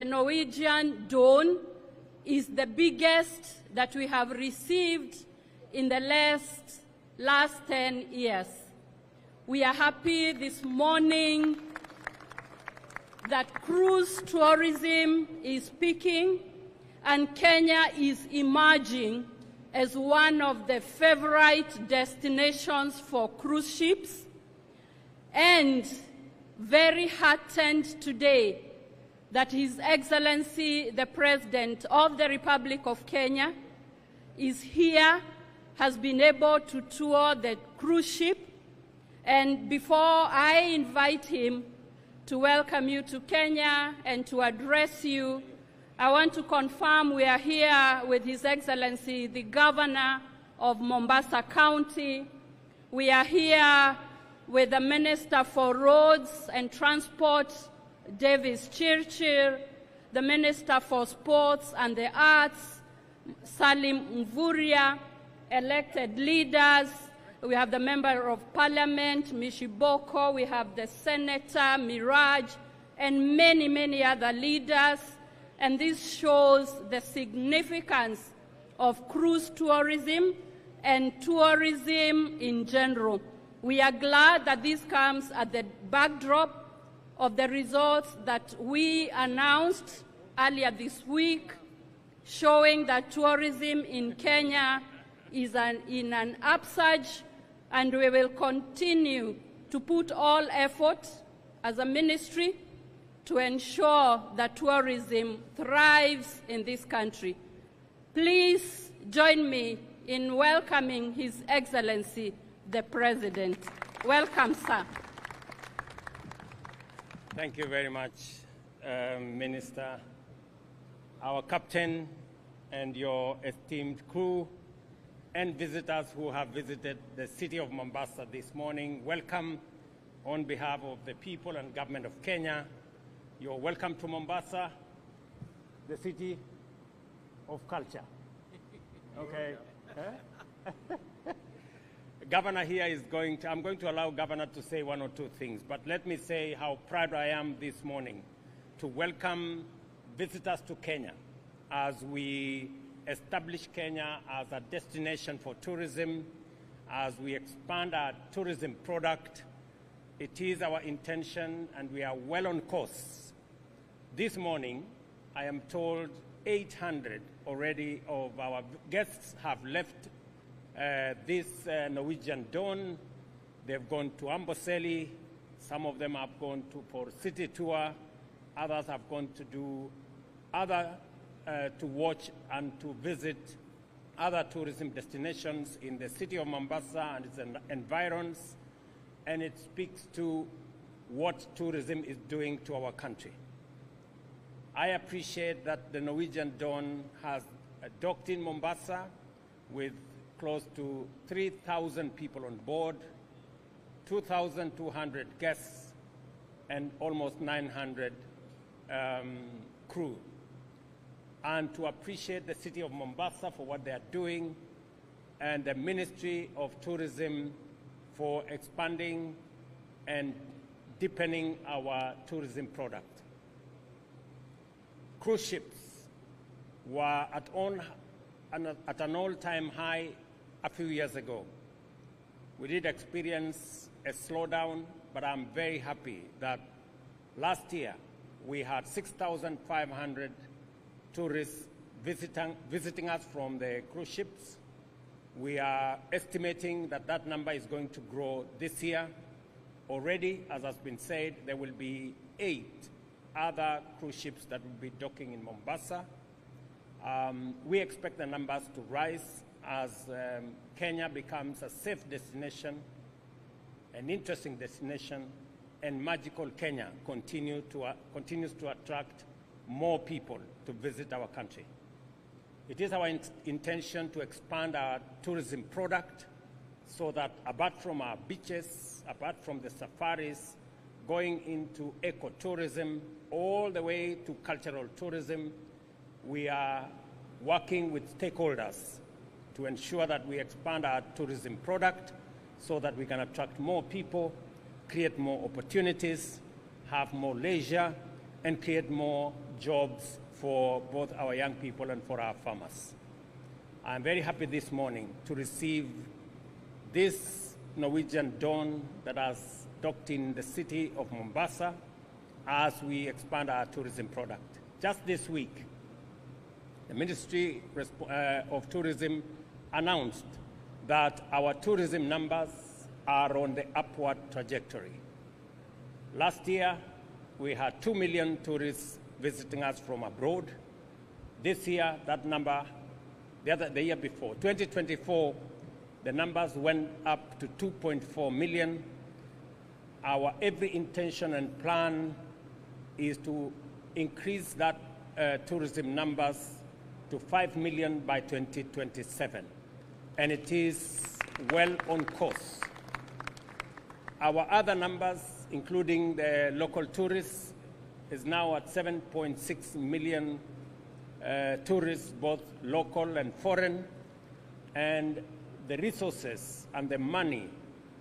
Norwegian Dawn is the biggest that we have received in the last 10 years. We are happy this morning that cruise tourism is peaking and Kenya is emerging as one of the favorite destinations for cruise ships, and very heartened today that His Excellency the President of the Republic of Kenya is here, has been able to tour the cruise ship. And before I invite him to welcome you to Kenya and to address you, I want to confirm we are here with His Excellency the Governor of Mombasa County. We are here with the Minister for Roads and Transport, Davis Chirchir, the Minister for Sports and the Arts, Salim Mvurya, elected leaders. We have the Member of Parliament, Mishiboko. We have the Senator, Miraj, and many, many other leaders. And this shows the significance of cruise tourism and tourism in general. We are glad that this comes at the backdrop of the results that we announced earlier this week, showing that tourism in Kenya is in an upsurge, and we will continue to put all effort as a ministry to ensure that tourism thrives in this country. Please join me in welcoming His Excellency the President. Welcome, sir. Thank you very much, Minister. Our captain and your esteemed crew and visitors who have visited the city of Mombasa this morning, welcome on behalf of the people and government of Kenya. You're welcome to Mombasa, the city of culture. Okay. Governor here is I'm going to allow Governor to say one or two things, but let me say how proud I am this morning to welcome visitors to Kenya as we establish Kenya as a destination for tourism, as we expand our tourism product. It is our intention, and we are well on course. This morning, I am told 800 already of our guests have left this Norwegian Dawn. They've gone to Amboseli. Some of them have gone for city tour. Others have gone to do to watch and to visit other tourism destinations in the city of Mombasa and its environs. And it speaks to what tourism is doing to our country. I appreciate that the Norwegian Dawn has docked in Mombasa with close to 3,000 people on board, 2,200 guests, and almost 900 crew. And to appreciate the city of Mombasa for what they are doing, and the Ministry of Tourism for expanding and deepening our tourism product. Cruise ships were at an all-time high a few years ago. We did experience a slowdown, but I'm very happy that last year we had 6,500 tourists visiting us from the cruise ships. We are estimating that that number is going to grow this year. Already, as has been said, there will be 8 other cruise ships that will be docking in Mombasa. We expect the numbers to rise as Kenya becomes a safe destination, an interesting destination, and magical Kenya continues to attract more people to visit our country. It is our intention to expand our tourism product so that apart from our beaches, apart from the safaris, going into ecotourism, all the way to cultural tourism, we are working with stakeholders to ensure that we expand our tourism product so that we can attract more people, create more opportunities, have more leisure, and create more jobs for both our young people and for our farmers. I'm very happy this morning to receive this Norwegian Dawn that has docked in the city of Mombasa as we expand our tourism product. Just this week, the Ministry of Tourism announced that our tourism numbers are on the upward trajectory. Last year, we had 2 million tourists visiting us from abroad. This year, that number, the year before, 2024, the numbers went up to 2.4 million. Our every intention and plan is to increase that tourism numbers to 5 million by 2027. And it is well on course. Our other numbers, including the local tourists, is now at 7.6 million tourists, both local and foreign. And the resources and the money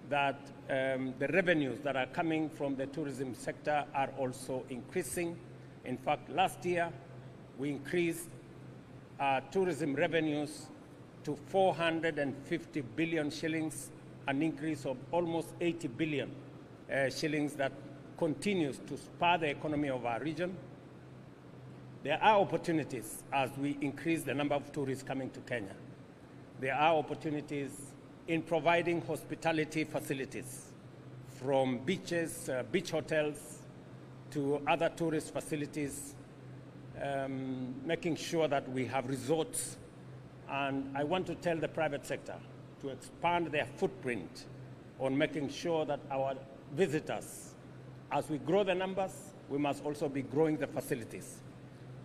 that the revenues that are coming from the tourism sector are also increasing. In fact, last year, we increased our tourism revenues to 450 billion shillings, an increase of almost 80 billion shillings that continues to spur the economy of our region. There are opportunities as we increase the number of tourists coming to Kenya. There are opportunities in providing hospitality facilities, from beaches, beach hotels, to other tourist facilities, making sure that we have resorts. And I want to tell the private sector to expand their footprint on making sure that our visitors, as we grow the numbers, we must also be growing the facilities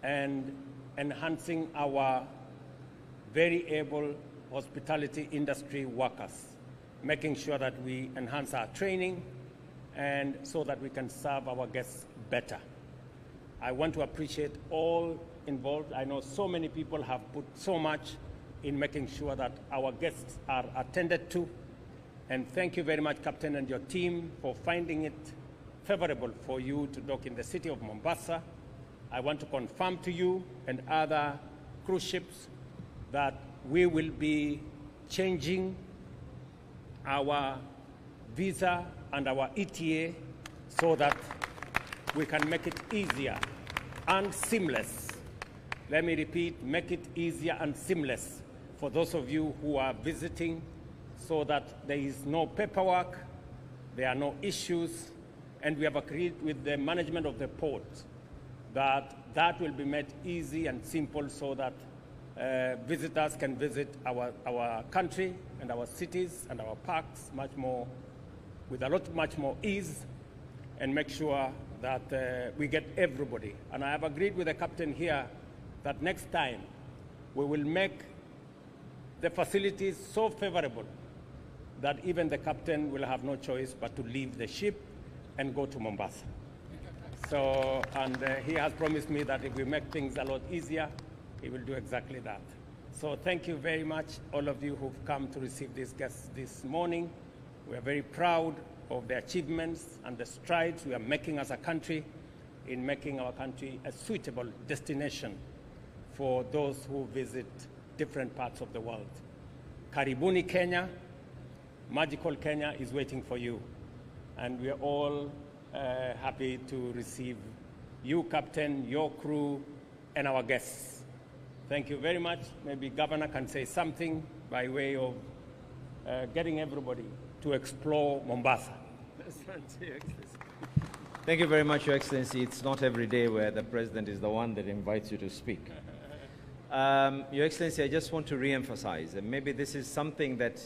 and enhancing our very able hospitality industry workers, making sure that we enhance our training and so that we can serve our guests better. I want to appreciate all involved. I know so many people have put so much in making sure that our guests are attended to. And thank you very much, Captain, and your team for finding it favorable for you to dock in the city of Mombasa. I want to confirm to you and other cruise ships that we will be changing our visa and our ETA so that we can make it easier and seamless. Let me repeat, make it easier and seamless for those of you who are visiting, so that there is no paperwork, there are no issues, and we have agreed with the management of the port that that will be made easy and simple so that visitors can visit our country and our cities and our parks with much more ease, and make sure that we get everybody. And I have agreed with the captain here that next time we will make the facilities so favorable that even the captain will have no choice but to leave the ship and go to Mombasa. So, and he has promised me that if we make things a lot easier, he will do exactly that. So thank you very much, all of you who've come to receive these guests this morning. We are very proud of the achievements and the strides we are making as a country in making our country a suitable destination for those who visit different parts of the world. Karibuni Kenya, magical Kenya is waiting for you. And we are all happy to receive you, Captain, your crew, and our guests. Thank you very much. Maybe Governor can say something by way of getting everybody to explore Mombasa. Thank you very much, Your Excellency. It's not every day where the President is the one that invites you to speak. Your Excellency, I just want to re-emphasize, and maybe this is something that,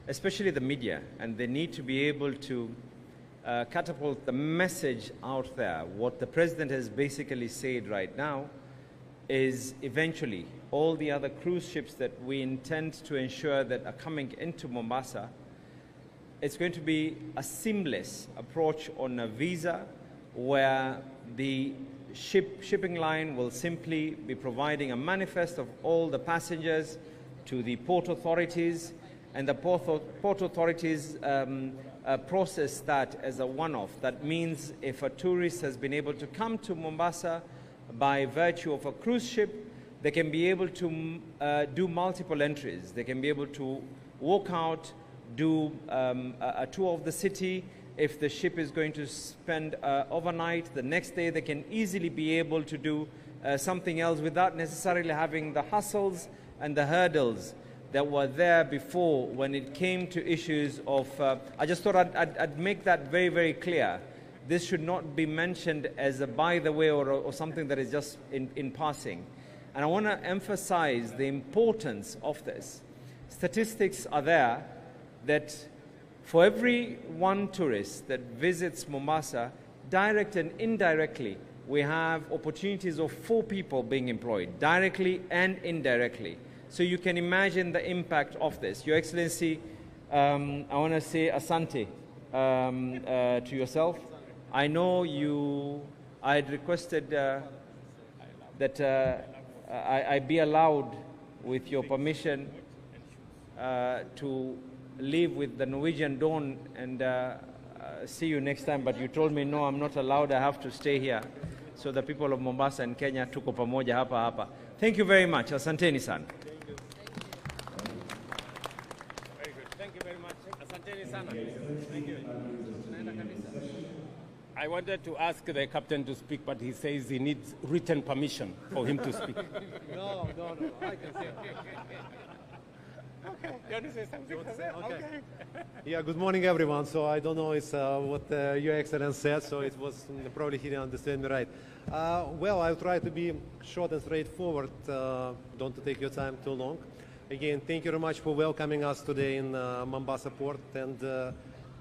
especially the media, and they need to be able to catapult the message out there. What the President has basically said right now is eventually all the other cruise ships that we intend to ensure that are coming into Mombasa, it's going to be a seamless approach on a visa where the shipping line will simply be providing a manifest of all the passengers to the port authorities, and the port authorities process that as a one-off. That means if a tourist has been able to come to Mombasa by virtue of a cruise ship, they can be able to do multiple entries. They can be able to walk out, do a tour of the city. If the ship is going to spend overnight, the next day they can easily be able to do something else without necessarily having the hassles and the hurdles that were there before when it came to issues of, I just thought I'd make that very, very clear. This should not be mentioned as a by the way or something that is just in passing. And I want to emphasize the importance of this. Statistics are there that for every one tourist that visits Mombasa, direct and indirectly, we have opportunities of 4 people being employed, directly and indirectly. So you can imagine the impact of this. Your Excellency, I want to say asante to yourself. I know I had requested that I be allowed, with your permission, to leave with the Norwegian Dawn and see you next time, but you told me no, I'm not allowed, I have to stay here. So the people of Mombasa and Kenya tuko pamoja hapa. Thank you very much. Asanteni sana. Very good. Thank you very much. Asanteni sana. Thank you. I wanted to ask the captain to speak, but he says he needs written permission for him to speak. No, I can say. Okay. You want to say something? Okay. Yeah, good morning, everyone. So I don't know what Your Excellency said, so it was probably he didn't understand me right. Well, I'll try to be short and straightforward, don't take your time too long. Again, thank you very much for welcoming us today in Mombasa port. And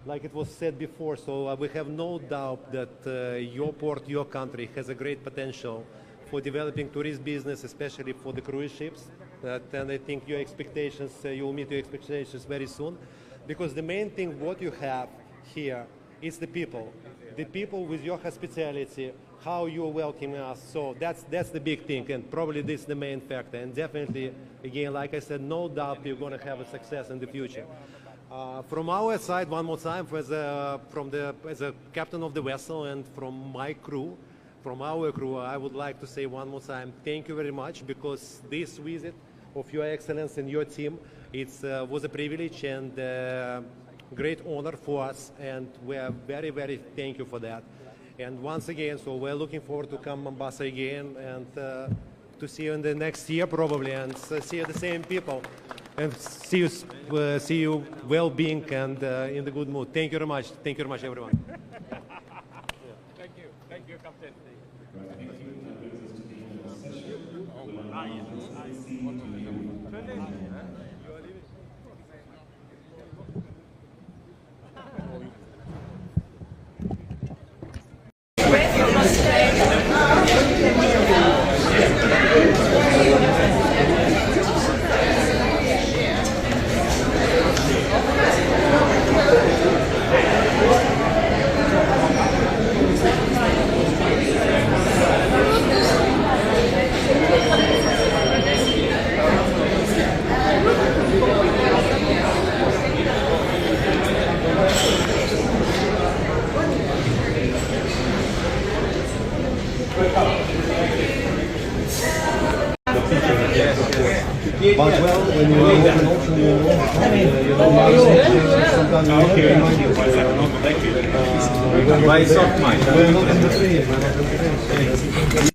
like it was said before, so we have no doubt that your port, your country, has a great potential for developing tourist business, especially for the cruise ships. And I think your expectations, you will meet your expectations very soon. Because the main thing what you have here is the people. The people with your hospitality, how you are welcoming us. So that's the big thing, and probably this is the main factor. And definitely, again, like I said, no doubt you're going to have a success in the future. From our side, one more time, as a captain of the vessel and from my crew, from our crew, I would like to say one more time, thank you very much, because this visit of Your Excellency and your team, it was a privilege and great honor for us, and we are very, very thank you for that. And once again, so we're looking forward to come Mombasa again and to see you in the next year probably, and see the same people, and see you well-being and in the good mood. Thank you very much. Thank you very much, everyone. Thank you, Captain. But well, when you open an option, By soft mind. We're not in the train.